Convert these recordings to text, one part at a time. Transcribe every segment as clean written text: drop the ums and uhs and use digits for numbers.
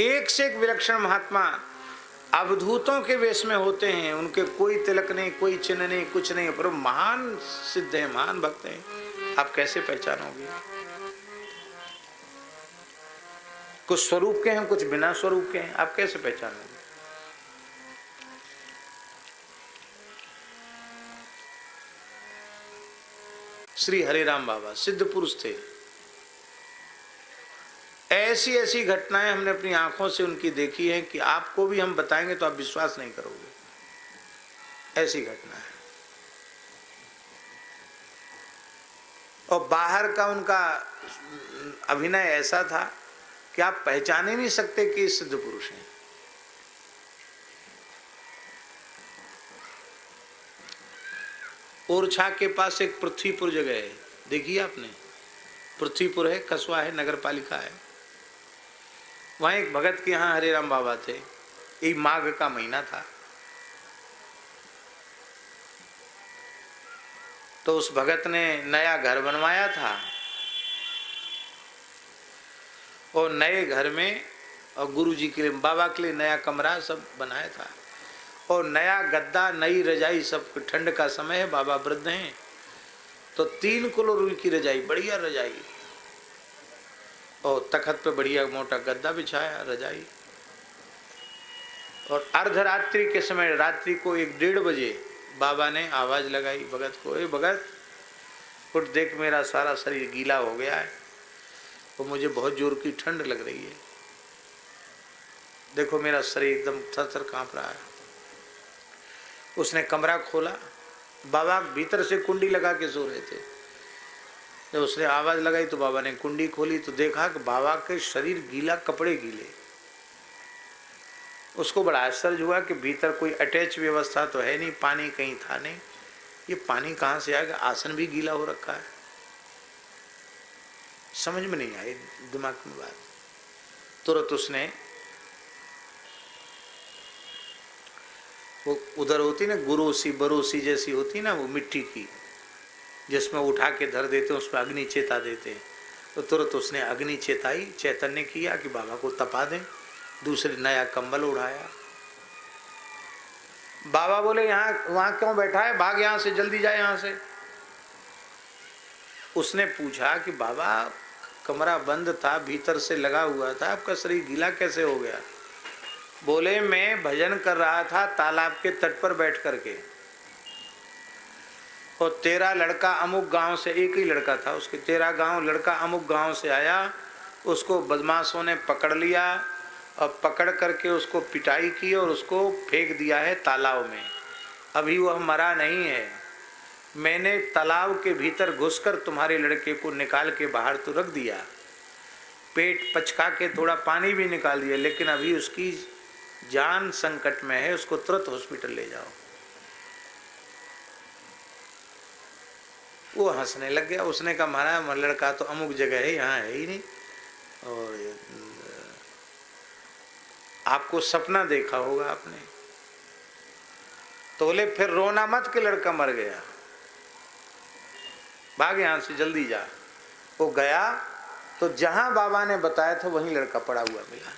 एक से एक विलक्षण महात्मा अवधूतों के वेश में होते हैं, उनके कोई तिलक नहीं, कोई चिन्ह नहीं, कुछ नहीं, पर महान सिद्ध है, महान भक्त हैं। आप कैसे पहचानोगे? कुछ स्वरूप के हैं, कुछ बिना स्वरूप के हैं, आप कैसे पहचानोगे? श्री हरिराम बाबा सिद्ध पुरुष थे। ऐसी ऐसी घटनाएं हमने अपनी आंखों से उनकी देखी हैं कि आपको भी हम बताएंगे तो आप विश्वास नहीं करोगे। ऐसी घटना है। और बाहर का उनका अभिनय ऐसा था कि आप पहचान ही नहीं सकते कि सिद्ध पुरुष हैं। ओरछा के पास एक पृथ्वीपुर जगह है, देखिए आपने। पृथ्वीपुर है, कस्बा है, नगर पालिका है। वहाँ एक भगत के यहाँ हरिराम बाबा थे। एक माघ का महीना था, तो उस भगत ने नया घर बनवाया था और नए घर में और गुरुजी के लिए, बाबा के लिए नया कमरा सब बनाया था और नया गद्दा, नई रजाई, सब। ठंड का समय है, बाबा वृद्ध हैं, तो 3 किलो रुई की रजाई, बढ़िया रजाई, और तखत पे बढ़िया मोटा गद्दा बिछाया, रजाई। और अर्धरात्रि के समय, रात्रि को 1-1:30 बजे बाबा ने आवाज लगाई भगत को, ए भगत उठ, देख मेरा सारा शरीर गीला हो गया है और मुझे बहुत जोर की ठंड लग रही है, देखो मेरा शरीर एकदम थर-थर कांप रहा है। उसने कमरा खोला, बाबा भीतर से कुंडी लगा के सो रहे थे। जब उसने आवाज लगाई तो बाबा ने कुंडी खोली तो देखा कि बाबा के शरीर गीला, कपड़े गीले। उसको बड़ा आश्चर्य हुआ कि भीतर कोई अटैच व्यवस्था तो है नहीं, पानी कहीं था नहीं, ये पानी कहाँ से आएगा? आसन भी गीला हो रखा है। समझ में नहीं आई दिमाग में बात। तुरंत उसने वो उधर होती ना गुरोसी बरोसी जैसी होती ना, वो मिट्टी की, जिसमें उठा के धर देते, उसमें अग्नि चेता देते, तो तुरंत उसने अग्नि चेताई, चैतन्य किया कि बाबा को तपा दें। दूसरे नया कंबल उड़ाया। बाबा बोले यहाँ वहाँ क्यों बैठा है, भाग यहाँ से, जल्दी जाए यहाँ से। उसने पूछा कि बाबा कमरा बंद था, भीतर से लगा हुआ था, आपका शरीर गीला कैसे हो गया? बोले मैं भजन कर रहा था तालाब के तट पर बैठ करके, और तेरा लड़का अमुक गांव से, एक ही लड़का था उसके, तेरा गांव लड़का अमुक गांव से आया, उसको बदमाशों ने पकड़ लिया और पकड़ करके उसको पिटाई की और उसको फेंक दिया है तालाब में। अभी वह मरा नहीं है, मैंने तालाब के भीतर घुसकर तुम्हारे लड़के को निकाल के बाहर तो रख दिया, पेट पचका के थोड़ा पानी भी निकाल दिया, लेकिन अभी उसकी जान संकट में है, उसको तुरंत हॉस्पिटल ले जाओ। वो हंसने लग गया। उसने कहा महाराज लड़का तो अमुक जगह है, यहाँ है ही नहीं, और आपको सपना देखा होगा आपने। तो बोले फिर रोना मत कि लड़का मर गया, भाग यहाँ से, जल्दी जा। वो गया तो जहां बाबा ने बताया था वहीं लड़का पड़ा हुआ मिला।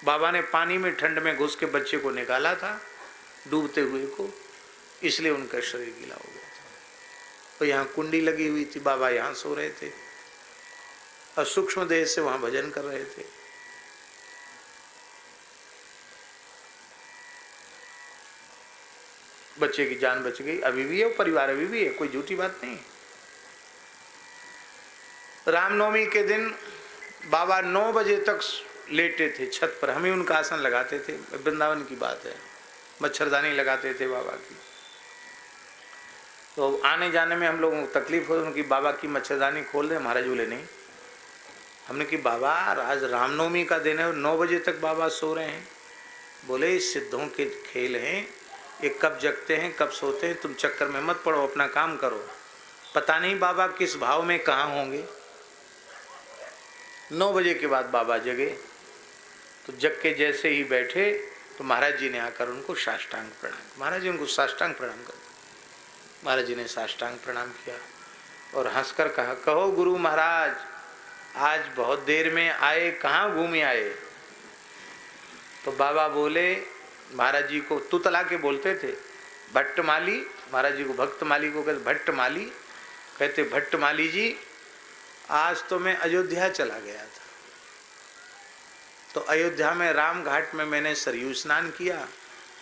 बाबा ने पानी में ठंड में घुस के बच्चे को निकाला था, डूबते हुए को, इसलिए उनका शरीर गीला हो गया था। तो यहाँ कुंडी लगी हुई थी, बाबा यहाँ सो रहे थे और सूक्ष्म देह से वहां भजन कर रहे थे। बच्चे की जान बच गई, अभी भी है, परिवार अभी भी है, कोई झूठी बात नहीं। रामनवमी के दिन बाबा 9 बजे तक लेटे थे छत पर, हम ही उनका आसन लगाते थे, वृंदावन की बात है, मच्छरदानी लगाते थे बाबा की। तो आने जाने में हम लोगों को तकलीफ हो, उनकी बाबा की मच्छरदानी खोल दे, महाराज बोले नहीं। हमने कि बाबा आज रामनवमी का दिन है और 9 बजे तक बाबा सो रहे हैं। बोले सिद्धों के खेल हैं, ये कब जगते हैं कब सोते हैं, तुम चक्कर में मत पड़ो, अपना काम करो, पता नहीं बाबा किस भाव में कहाँ होंगे। 9 बजे के बाद बाबा जगे, तो जग के जैसे ही बैठे तो महाराज जी ने आकर उनको साष्टांग प्रणाम, महाराज जी उनको साष्टांग प्रणाम कर, महाराज जी ने साष्टांग प्रणाम किया और हंसकर कहा, कहो गुरु महाराज आज बहुत देर में आए, कहाँ घूमे आए? तो बाबा बोले महाराज जी को, तुतला के बोलते थे, भट्टमाली, महाराज जी को भक्तमाली को कहते भट्टमाली, कहते भट्टमाली जी आज तो मैं अयोध्या चला गया था। तो अयोध्या में राम घाट में मैंने सरयू स्नान किया,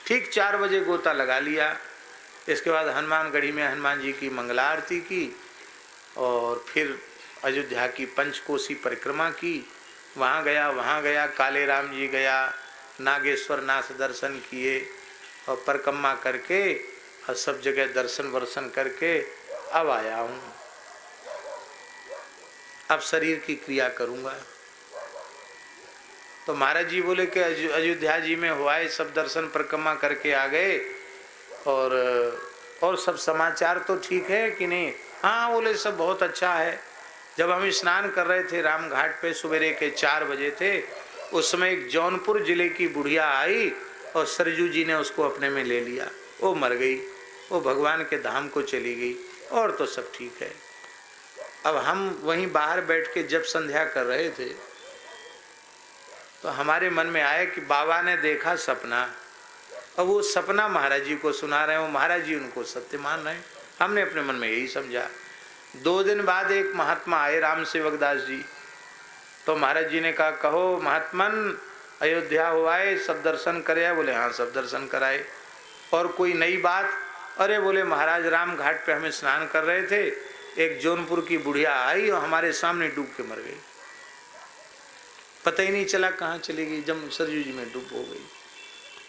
ठीक 4 बजे गोता लगा लिया। इसके बाद हनुमानगढ़ी में हनुमान जी की मंगला आरती की और फिर अयोध्या की पंचकोसी परिक्रमा की। वहाँ गया काले राम जी गया, नागेश्वर नाथ दर्शन किए और परिक्रमा करके और सब जगह दर्शन वर्शन करके अब आया हूँ। अब शरीर की क्रिया करूँगा। तो महाराज जी बोले कि अयोध्या जी में हुआ है, सब दर्शन परिक्रमा करके आ गए और सब समाचार तो ठीक है कि नहीं? हाँ बोले सब बहुत अच्छा है। जब हम स्नान कर रहे थे राम घाट पे, सवेरे के 4 बजे थे, उस समय एक जौनपुर जिले की बुढ़िया आई और सरजू जी ने उसको अपने में ले लिया। वो मर गई, वो भगवान के धाम को चली गई और तो सब ठीक है। अब हम वहीं बाहर बैठ के जब संध्या कर रहे थे तो हमारे मन में आया कि बाबा ने देखा सपना, अब वो सपना महाराज जी को सुना रहे हो, महाराज जी उनको सत्य मान रहे हैं। हमने अपने मन में यही समझा। 2 दिन बाद एक महात्मा आए, राम सेवक दास जी। तो महाराज जी ने कहा, कहो महात्मन अयोध्या हुआ है, सब दर्शन कराए? बोले हाँ सब दर्शन कराए। और कोई नई बात? अरे बोले महाराज राम घाट पे हमें स्नान कर रहे थे, एक जौनपुर की बुढ़िया आई और हमारे सामने डूब के मर गई, पता ही नहीं चला कहाँ चली गई, जब सरयू जी में डूब हो गई।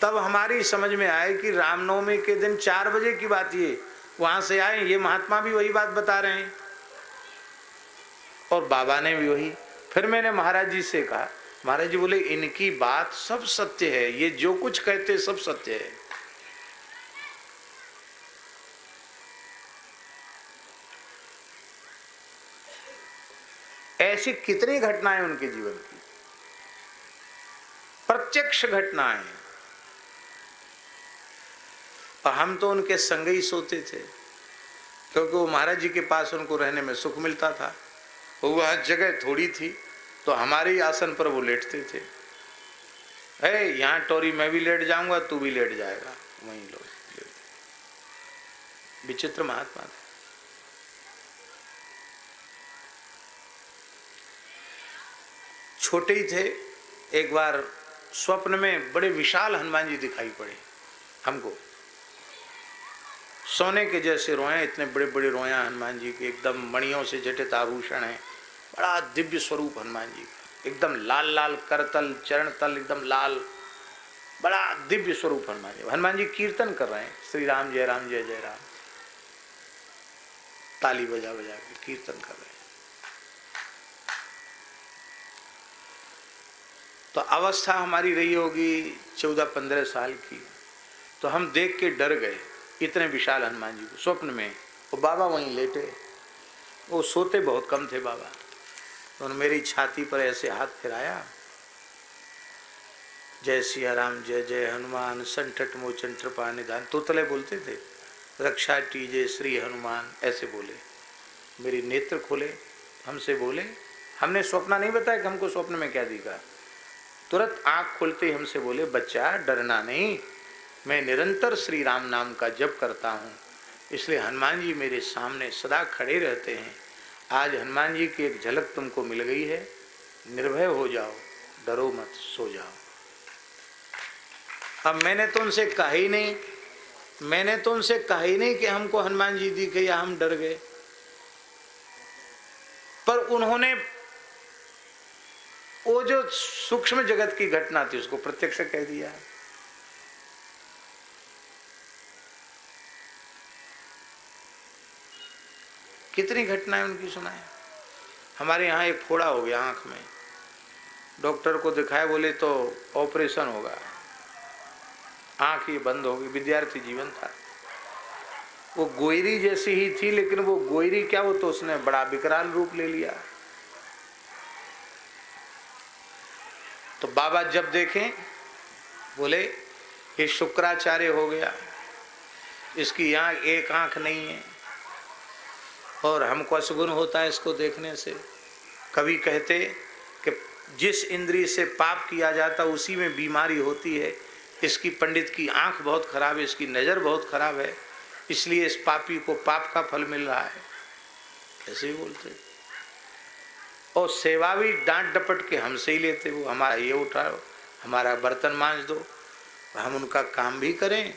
तब हमारी समझ में आए कि रामनवमी के दिन 4 बजे की बात, ये वहां से आए, ये महात्मा भी वही बात बता रहे हैं और बाबा ने भी वही। फिर मैंने महाराज जी से कहा, महाराज जी बोले इनकी बात सब सत्य है, ये जो कुछ कहते सब सत्य है। ऐसी कितनी घटनाएं उनके जीवन की, प्रत्यक्ष घटनाएं। और हम तो उनके संग ही सोते थे, क्योंकि वो महाराज जी के पास उनको रहने में सुख मिलता था। वह जगह थोड़ी थी तो हमारे ही आसन पर वो लेटते थे। यहाँ टोरी मैं भी लेट जाऊंगा, तू भी लेट जाएगा, वहीं लोग लेट। विचित्र महात्मा थे। छोटे ही थे, एक बार स्वप्न में बड़े विशाल हनुमान जी दिखाई पड़े हमको, सोने के जैसे रोए, इतने बड़े बड़े रोया हनुमान जी के, एकदम मणियों से जटित आभूषण है, बड़ा दिव्य स्वरूप हनुमान जी का, एकदम लाल लाल करतल, चरण तल एकदम लाल, बड़ा दिव्य स्वरूप हनुमान जी। हनुमान जी कीर्तन कर रहे हैं, श्री राम जय जय राम, ताली बजा बजा के कीर्तन कर रहे हैं। तो अवस्था हमारी रही होगी 14-15 साल की। तो हम देख के डर गए, इतने विशाल हनुमान जी को स्वप्न में। वो बाबा वहीं लेटे, वो सोते बहुत कम थे बाबा। तो उन्होंने मेरी छाती पर ऐसे हाथ फिराया, जय सिया राम जय जय हनुमान, संकट मोचन कृपा निधान, तोतले बोलते थे, रक्षा कीजिए श्री हनुमान, ऐसे बोले। मेरी नेत्र खोले, हमसे बोले, हमने स्वप्न नहीं बताया कि हमको स्वप्न में क्या दिखा। तुरंत आंख खोलते ही हमसे बोले, बच्चा डरना नहीं, मैं निरंतर श्री राम नाम का जप करता हूँ, इसलिए हनुमान जी मेरे सामने सदा खड़े रहते हैं। आज हनुमान जी की एक झलक तुमको मिल गई है, निर्भय हो जाओ, डरो मत, सो जाओ। अब मैंने तो उनसे कहा ही नहीं कि हमको हनुमान जी दिखे या हम डर गए, पर उन्होंने वो जो सूक्ष्म जगत की घटना थी उसको प्रत्यक्ष कह दिया। कितनी घटनाएं उनकी सुनाए। हमारे यहाँ एक फोड़ा हो गया आंख में, डॉक्टर को दिखाया, बोले तो ऑपरेशन होगा, आंख ही बंद हो गई। विद्यार्थी जीवन था, वो गोयरी जैसी ही थी, लेकिन वो गोयरी क्या, वो तो उसने बड़ा विकराल रूप ले लिया। तो बाबा जब देखें बोले ये शुक्राचार्य हो गया, इसकी यहाँ एक आंख नहीं है और हमको अशगुन होता है इसको देखने से, कवि कहते कि जिस इंद्रिय से पाप किया जाता उसी में बीमारी होती है। इसकी पंडित की आंख बहुत खराब है, इसकी नज़र बहुत खराब है, इसलिए इस पापी को पाप का फल मिल रहा है, ऐसे ही बोलते। और सेवा भी डांट डपट के हमसे ही लेते, वो हमारा ये उठाओ, हमारा बर्तन मांज दो, हम उनका काम भी करें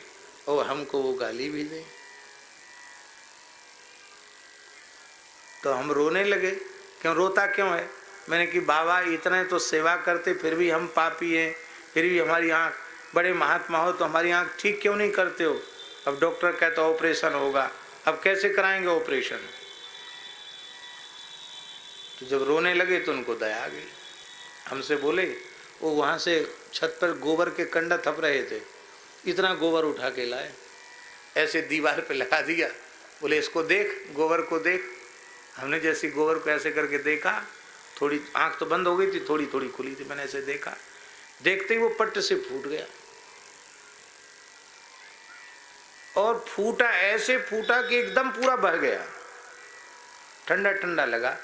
और हमको वो गाली भी दें। तो हम रोने लगे। क्यों रोता क्यों है? मैंने कि बाबा इतने तो सेवा करते फिर भी हम पापी हैं, फिर भी हमारी आँख, बड़े महात्मा हो तो हमारी आँख ठीक क्यों नहीं करते हो? अब डॉक्टर कहता ऑपरेशन होगा, अब कैसे कराएंगे ऑपरेशन? तो जब रोने लगे तो उनको दया आ गई। हमसे बोले, वो वहाँ से छत पर गोबर के कंडा थप रहे थे, इतना गोबर उठा के लाए, ऐसे दीवार पे लगा दिया। बोले इसको देख, गोबर को देख। हमने जैसे गोबर को ऐसे करके देखा, थोड़ी आंख तो बंद हो गई थी, थोड़ी थोड़ी खुली थी, मैंने ऐसे देखा, देखते ही वो पट्ट से फूट गया। और फूटा, ऐसे फूटा कि एकदम पूरा बह गया, ठंडा ठंडा लगा।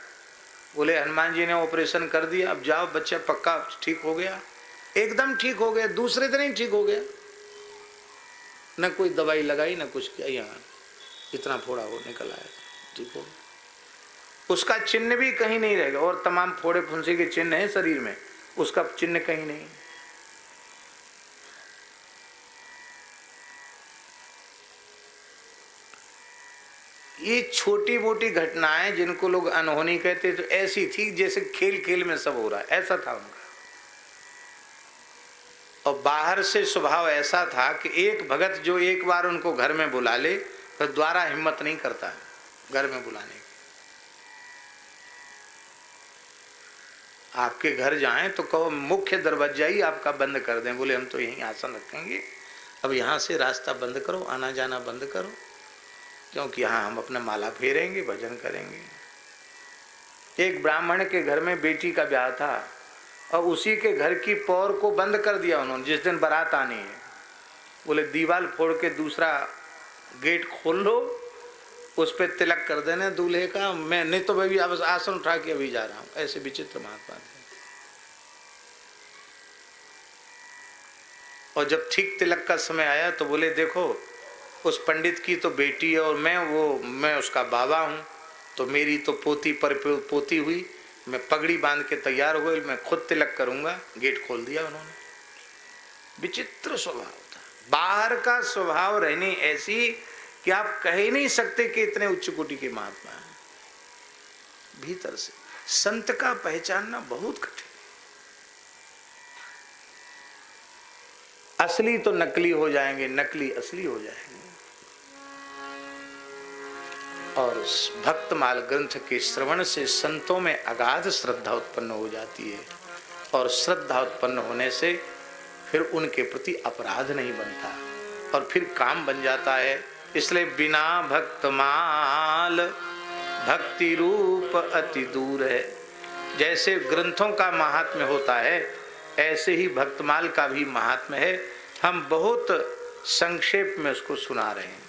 बोले हनुमान जी ने ऑपरेशन कर दिया, अब जाओ बच्चा पक्का ठीक हो गया। एकदम ठीक हो गया, दूसरे दिन ही ठीक हो गया, न कोई दवाई लगाई न कुछ किया, यहाँ इतना फोड़ा हो निकल आया, ठीक हो गया। उसका चिन्ह भी कहीं नहीं रहेगा, और तमाम फोड़े फुंसी के चिन्ह हैं शरीर में, उसका चिन्ह कहीं नहीं। ये छोटी मोटी घटनाएं जिनको लोग अनहोनी कहते तो ऐसी थी जैसे खेल खेल में सब हो रहा है, ऐसा था उनका। और बाहर से स्वभाव ऐसा था कि एक भगत जो एक बार उनको घर में बुला ले तो दोबारा हिम्मत नहीं करता है घर में बुलाने की। आपके घर जाएं तो कहो मुख्य दरवाजा ही आपका बंद कर दें, बोले हम तो यहीं आसन रखेंगे, अब यहाँ से रास्ता बंद करो, आना जाना बंद करो, क्योंकि यहाँ हम अपना माला फेरेंगे, भजन करेंगे। एक ब्राह्मण के घर में बेटी का ब्याह था और उसी के घर की पौर को बंद कर दिया उन्होंने, जिस दिन बारात आनी है। बोले दीवार फोड़ के दूसरा गेट खोल लो, उस पर तिलक कर देना दूल्हे का, मैं नहीं तो मैं भी अब आसन उठा के अभी जा रहा हूँ। ऐसे विचित्र महात्मा थे। और जब ठीक तिलक का समय आया तो बोले देखो उस पंडित की तो बेटी है और मैं उसका बाबा हूँ, तो मेरी तो पोती पर पोती हुई, मैं पगड़ी बांध के तैयार हो गई, मैं खुद तिलक करूँगा। गेट खोल दिया उन्होंने। विचित्र स्वभाव था, बाहर का स्वभाव रहनी ऐसी कि आप कह ही नहीं सकते कि इतने उच्च कोटि के महात्मा हैं। भीतर से संत का पहचानना बहुत कठिन। असली तो नकली हो जाएंगे, नकली असली हो जाएंगे। और भक्तमाल ग्रंथ के श्रवण से संतों में अगाध श्रद्धा उत्पन्न हो जाती है, और श्रद्धा उत्पन्न होने से फिर उनके प्रति अपराध नहीं बनता और फिर काम बन जाता है। इसलिए बिना भक्तमाल भक्ति रूप अति दूर है। जैसे ग्रंथों का महात्म्य होता है ऐसे ही भक्तमाल का भी महात्म्य है। हम बहुत संक्षेप में उसको सुना रहे हैं।